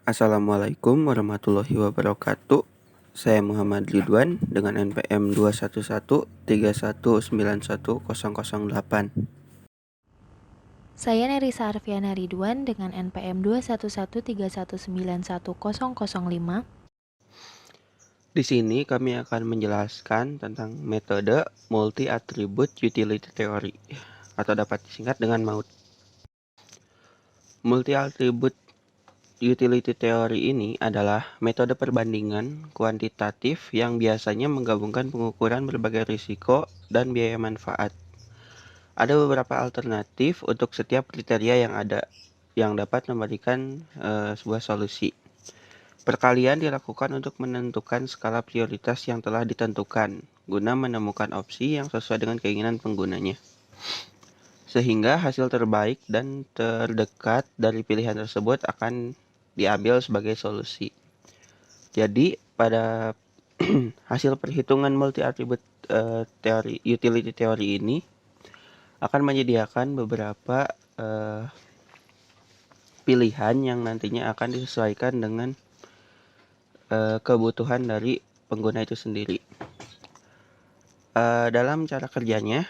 Assalamualaikum warahmatullahi wabarakatuh. Saya Muhammad Ridwan dengan NPM 21131919008. Saya Nerisa Arfiana Ridwan dengan NPM 21131919005. Di sini kami akan menjelaskan tentang metode multi-attribute utility theory atau dapat disingkat dengan MAUT. Multi-attribute utility theory ini adalah metode perbandingan kuantitatif yang biasanya menggabungkan pengukuran berbagai risiko dan biaya manfaat. Ada beberapa alternatif untuk setiap kriteria yang dapat memberikan sebuah solusi. Perkalian dilakukan untuk menentukan skala prioritas yang telah ditentukan, guna menemukan opsi yang sesuai dengan keinginan penggunanya. Sehingga hasil terbaik dan terdekat dari pilihan tersebut akan diambil sebagai solusi. Jadi, pada hasil perhitungan multi-attribute utility theory ini akan menyediakan beberapa pilihan yang nantinya akan disesuaikan dengan kebutuhan dari pengguna itu sendiri. Dalam cara kerjanya,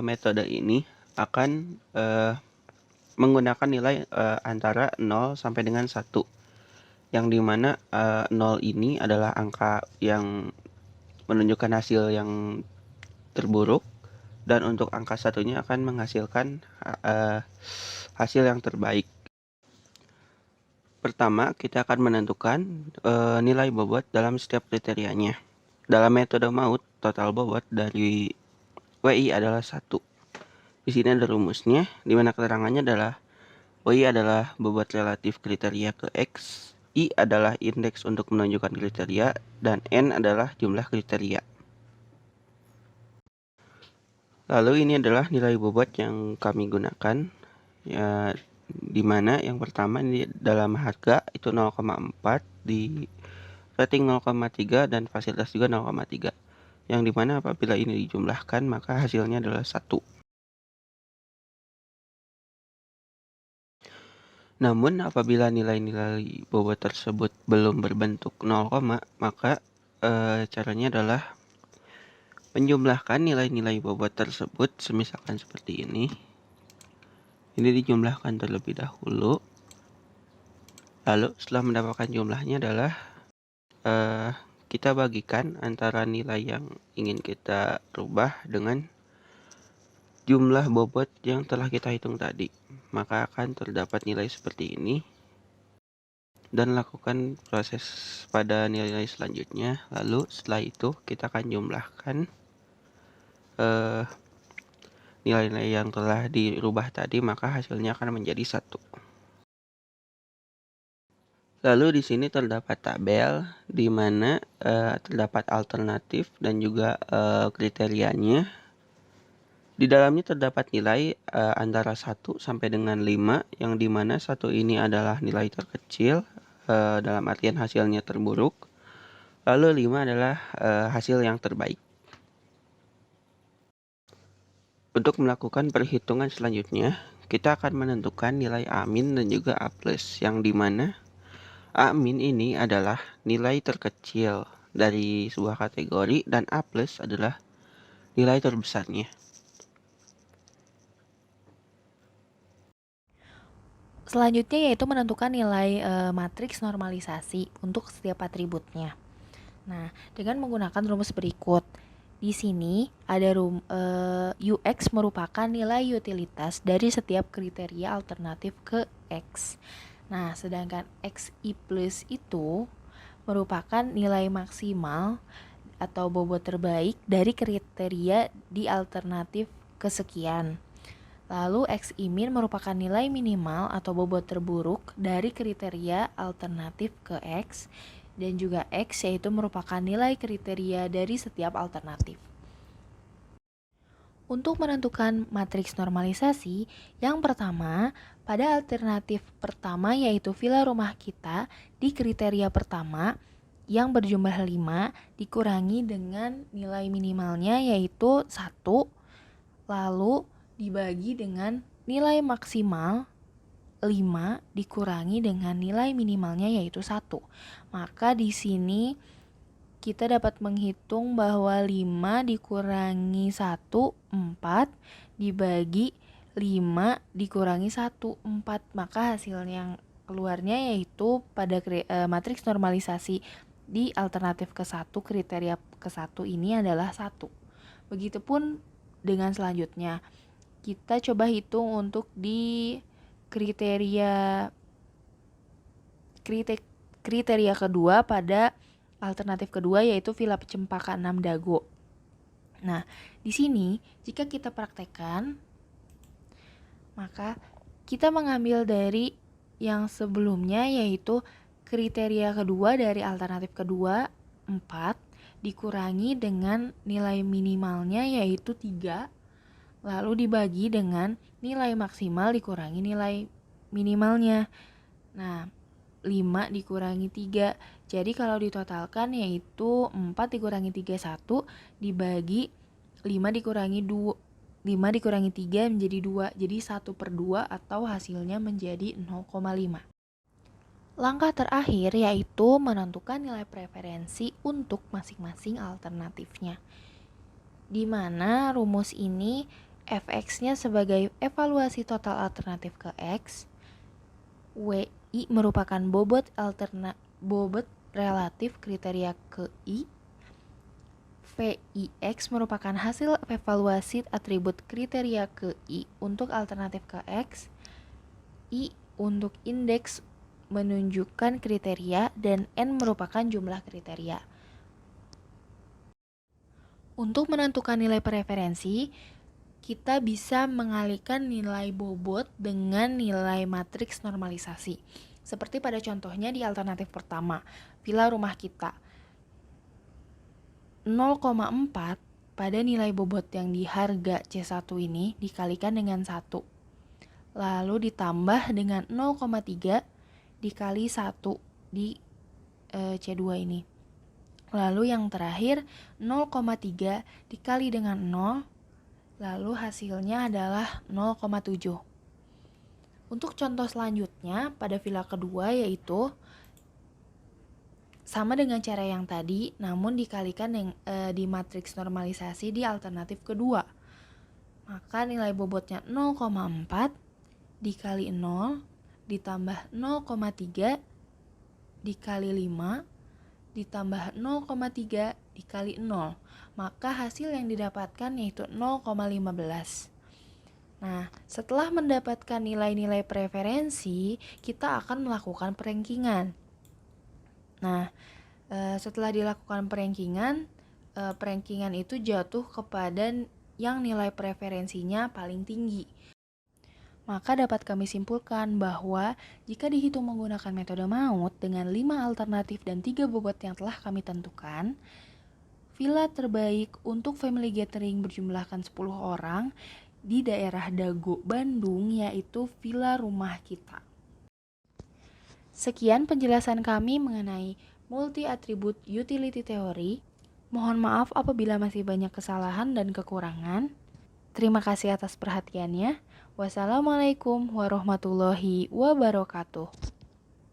metode ini akan menggunakan nilai antara 0 sampai dengan 1, yang dimana 0 ini adalah angka yang menunjukkan hasil yang terburuk, dan untuk angka satunya akan menghasilkan hasil yang terbaik. Pertama, kita akan menentukan nilai bobot dalam setiap kriterianya. Dalam metode MAUT, total bobot dari WI adalah 1. Di sini ada rumusnya, di mana keterangannya adalah WI adalah bobot relatif kriteria ke X, I adalah indeks untuk menunjukkan kriteria, dan N adalah jumlah kriteria. Lalu ini adalah nilai bobot yang kami gunakan, ya, di mana yang pertama ini dalam harga itu 0,4, di rating 0,3, dan fasilitas juga 0,3. Yang dimana apabila ini dijumlahkan maka hasilnya adalah 1. Namun apabila nilai-nilai bobot tersebut belum berbentuk 0, maka caranya adalah menjumlahkan nilai-nilai bobot tersebut, semisalkan seperti ini. Ini dijumlahkan terlebih dahulu. Lalu setelah mendapatkan jumlahnya adalah kita bagikan antara nilai yang ingin kita rubah dengan jumlah bobot yang telah kita hitung tadi. Maka akan terdapat nilai seperti ini. Dan lakukan proses pada nilai-nilai selanjutnya. Lalu setelah itu kita akan jumlahkan nilai-nilai yang telah dirubah tadi, maka hasilnya akan menjadi 1. Lalu di sini terdapat tabel di mana terdapat alternatif dan juga kriterianya. Di dalamnya terdapat nilai antara 1 sampai dengan 5, yang dimana 1 ini adalah nilai terkecil, dalam artian hasilnya terburuk. Lalu 5 adalah hasil yang terbaik. Untuk melakukan perhitungan selanjutnya, kita akan menentukan nilai A- dan juga A+, yang dimana A- ini adalah nilai terkecil dari sebuah kategori dan A+ adalah nilai terbesarnya. Selanjutnya yaitu menentukan nilai matriks normalisasi untuk setiap atributnya. Nah, dengan menggunakan rumus berikut. Di sini ada UX merupakan nilai utilitas dari setiap kriteria alternatif ke X. Nah, sedangkan XI plus itu merupakan nilai maksimal atau bobot terbaik dari kriteria di alternatif kesekian. Lalu X-min merupakan nilai minimal atau bobot terburuk dari kriteria alternatif ke X, dan juga X yaitu merupakan nilai kriteria dari setiap alternatif. Untuk menentukan matriks normalisasi, yang pertama, pada alternatif pertama yaitu villa rumah kita di kriteria pertama yang berjumlah 5 dikurangi dengan nilai minimalnya yaitu 1, lalu dibagi dengan nilai maksimal 5 dikurangi dengan nilai minimalnya yaitu 1. Maka di sini kita dapat menghitung bahwa 5 dikurangi 1, 4, dibagi 5 dikurangi 1, 4. Maka hasil yang keluarnya yaitu pada matriks normalisasi di alternatif ke-1, kriteria ke-1 ini adalah 1. Begitupun dengan selanjutnya. Kita coba hitung untuk di kriteria kedua pada alternatif kedua yaitu Villa Cempaka 6 Dago. Nah, di sini jika kita praktekkan, maka kita mengambil dari yang sebelumnya yaitu kriteria kedua dari alternatif kedua 4 dikurangi dengan nilai minimalnya yaitu 3, lalu dibagi dengan nilai maksimal dikurangi nilai minimalnya. Nah, 5 dikurangi 3. Jadi kalau ditotalkan yaitu 4 dikurangi 3, 1, dibagi 5 dikurangi 2. 5 dikurangi 3 menjadi 2. Jadi 1/2 atau hasilnya menjadi 0,5. Langkah terakhir yaitu menentukan nilai preferensi untuk masing-masing alternatifnya. Di mana rumus ini fx-nya sebagai evaluasi total alternatif ke X, WI merupakan bobot relatif kriteria ke I, VIX merupakan hasil evaluasi atribut kriteria ke I untuk alternatif ke X, I untuk indeks menunjukkan kriteria, dan N merupakan jumlah kriteria. Untuk menentukan nilai preferensi, kita bisa mengalihkan nilai bobot dengan nilai matriks normalisasi. Seperti pada contohnya di alternatif pertama, villa rumah kita. 0,4 pada nilai bobot yang di harga C1 ini dikalikan dengan 1. Lalu ditambah dengan 0,3 dikali 1 di C2 ini. Lalu yang terakhir 0,3 dikali dengan 0, lalu hasilnya adalah 0,7. Untuk contoh selanjutnya pada villa kedua yaitu sama dengan cara yang tadi, namun dikalikan di matriks normalisasi di alternatif kedua. Maka nilai bobotnya 0,4 dikali 0 ditambah 0,3 dikali 5 ditambah 0,3 dikali 0. Maka hasil yang didapatkan yaitu 0,15. Nah, setelah mendapatkan nilai-nilai preferensi, kita akan melakukan perankingan. Nah, setelah dilakukan perankingan itu jatuh kepada yang nilai preferensinya paling tinggi. Maka dapat kami simpulkan bahwa jika dihitung menggunakan metode MAUT dengan 5 alternatif dan 3 bobot yang telah kami tentukan, villa terbaik untuk family gathering berjumlahkan 10 orang di daerah Dago, Bandung yaitu Villa Rumah Kita. Sekian penjelasan kami mengenai multi atribut utility theory. Mohon maaf apabila masih banyak kesalahan dan kekurangan. Terima kasih atas perhatiannya. Wassalamualaikum warahmatullahi wabarakatuh.